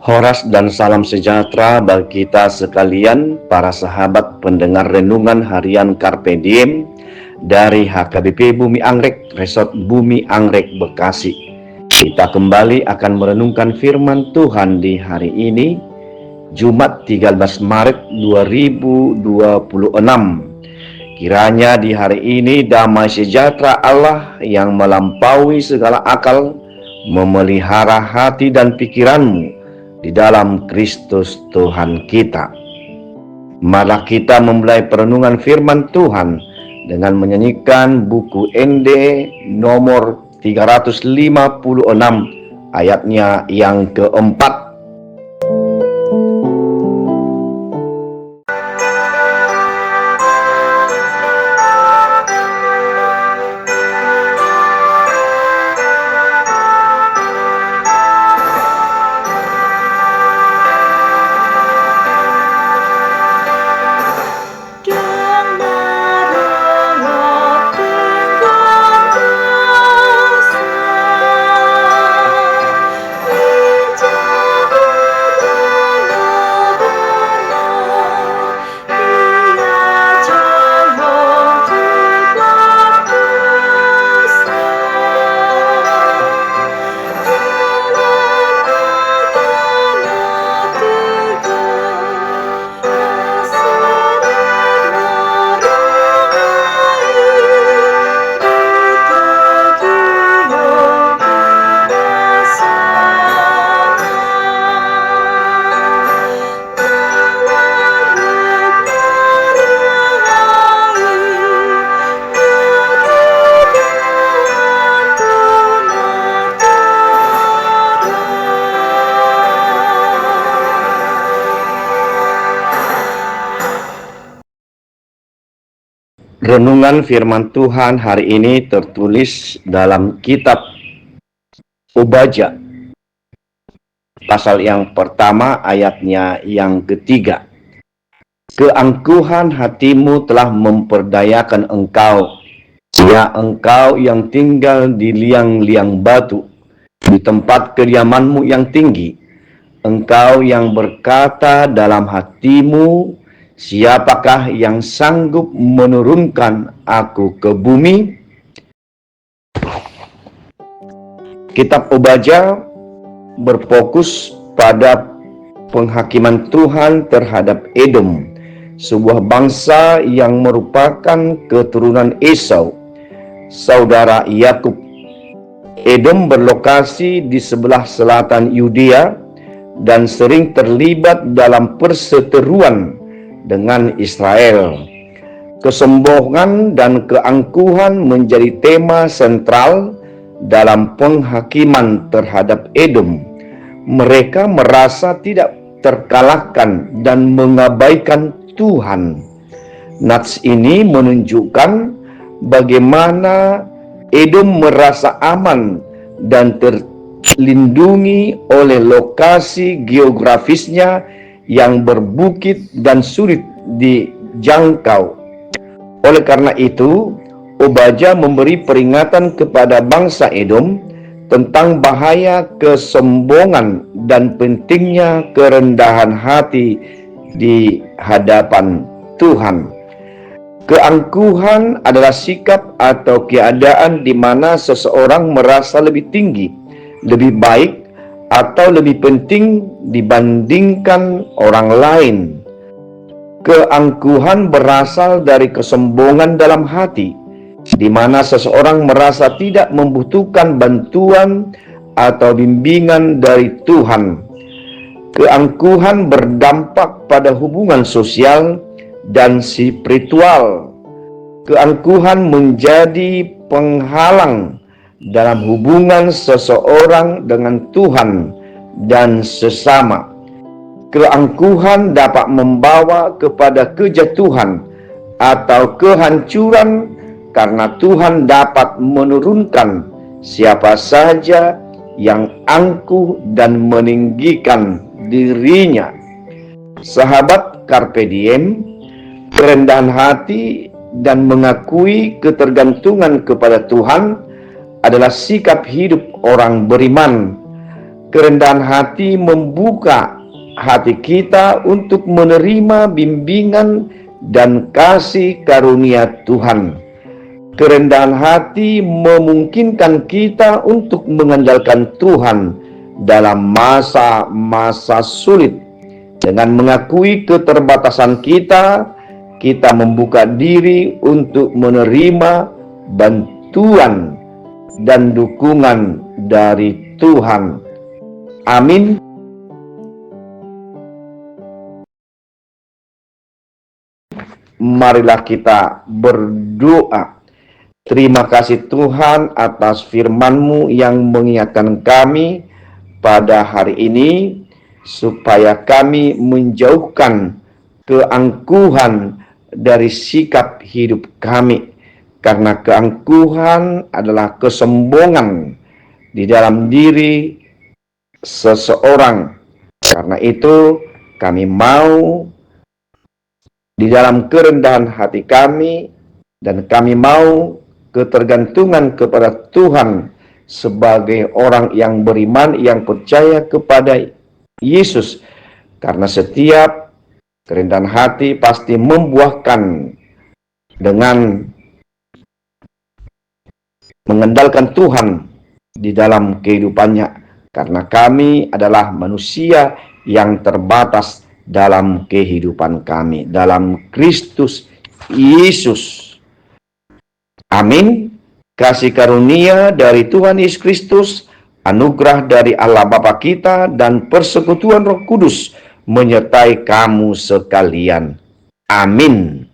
Horas dan salam sejahtera bagi kita sekalian, para sahabat pendengar renungan harian Carpe Diem dari HKBP Bumi Anggrek, Resort Bumi Anggrek, Bekasi. Kita kembali akan merenungkan firman Tuhan di hari ini, Jumat 13 Maret 2026. Kiranya di hari ini damai sejahtera Allah yang melampaui segala akal memelihara hati dan pikiranmu di dalam Kristus Tuhan kita. Mari kita memulai perenungan firman Tuhan dengan menyanyikan buku ND nomor 356 ayatnya yang keempat. Renungan firman Tuhan hari ini tertulis dalam kitab Ubaja, pasal yang pertama ayatnya yang ketiga. Keangkuhan hatimu telah memperdayakan engkau, ya engkau yang tinggal di liang-liang batu, di tempat kediamanmu yang tinggi. Engkau yang berkata dalam hatimu, siapakah yang sanggup menurunkan aku ke bumi? Kitab Ubaja berfokus pada penghakiman Tuhan terhadap Edom, sebuah bangsa yang merupakan keturunan Esau, saudara Yakub. Edom berlokasi di sebelah selatan Yudea dan sering terlibat dalam perseteruan dengan Israel. Kesombongan dan keangkuhan menjadi tema sentral dalam penghakiman terhadap Edom. Mereka merasa tidak terkalahkan dan mengabaikan Tuhan. Nats ini menunjukkan bagaimana Edom merasa aman dan terlindungi oleh lokasi geografisnya yang berbukit dan sulit dijangkau. Oleh karena itu, Ubaja memberi peringatan kepada bangsa Edom tentang bahaya kesombongan dan pentingnya kerendahan hati di hadapan Tuhan. Keangkuhan adalah sikap atau keadaan di mana seseorang merasa lebih tinggi, lebih baik, atau lebih penting dibandingkan orang lain. Keangkuhan berasal dari kesombongan dalam hati, di mana seseorang merasa tidak membutuhkan bantuan atau bimbingan dari Tuhan. Keangkuhan berdampak pada hubungan sosial dan spiritual. Keangkuhan menjadi penghalang dalam hubungan seseorang dengan Tuhan dan sesama. Keangkuhan dapat membawa kepada kejatuhan atau kehancuran karena Tuhan dapat menurunkan siapa saja yang angkuh dan meninggikan dirinya. Sahabat Carpe Diem, kerendahan hati dan mengakui ketergantungan kepada Tuhan adalah sikap hidup orang beriman. Kerendahan hati membuka hati kita untuk menerima bimbingan dan kasih karunia Tuhan. Kerendahan hati memungkinkan kita untuk mengandalkan Tuhan dalam masa-masa sulit. Dengan mengakui keterbatasan kita, kita membuka diri untuk menerima bantuan dan dukungan dari Tuhan. Amin. Marilah kita berdoa. Terima kasih Tuhan atas firman-Mu yang mengingatkan kami pada hari ini, supaya kami menjauhkan keangkuhan dari sikap hidup kami. Karena keangkuhan adalah kesombongan di dalam diri seseorang. Karena itu kami mau di dalam kerendahan hati kami, dan kami mau ketergantungan kepada Tuhan sebagai orang yang beriman, yang percaya kepada Yesus. Karena setiap kerendahan hati pasti membuahkan dengan mengandalkan Tuhan di dalam kehidupannya. Karena kami adalah manusia yang terbatas dalam kehidupan kami, dalam Kristus Yesus. Amin. Kasih karunia dari Tuhan Yesus Kristus, anugerah dari Allah Bapa kita, dan persekutuan Roh Kudus menyertai kamu sekalian. Amin.